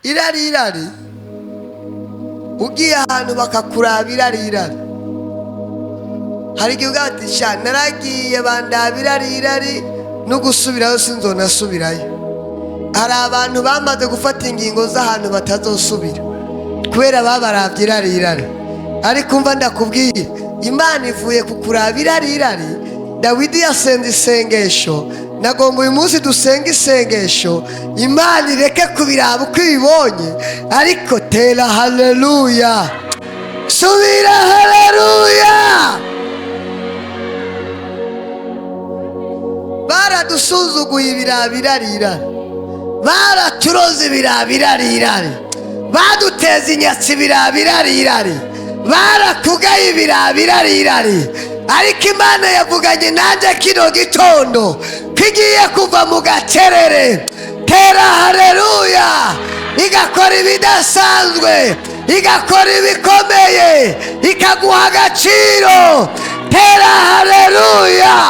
irari ugiye ahantu bakakuraba irari hari igihe ugati sha naragiye bandabira irari no gusubirayo sinzonasubirayo. Hari abantu bamaze gufata ingingo z'ahantu batazosubira kubera babaravye irari. Ariko umva ndakubwiye, Imana ivuye kukuraba irari. Dawidi yasenze isengesho, nagomba uyu munsi dusenga isengesho, Imana ireke kubiraba uko ibibonye, ariko tera haleluya, subira haleluya. Baradusuzuguye ibirabirari, baraturoze ibirabirari, baduteza inyatsi ibirabirari, barakugaye ibirabirari. Ariko Imana yavuganye nanjye kino gitondo kigiye kuva mu gacerere, tera haleluya, igakora ibidasanzwe, igakora ibikomeye, ikaguha agaciro, tera haleluya.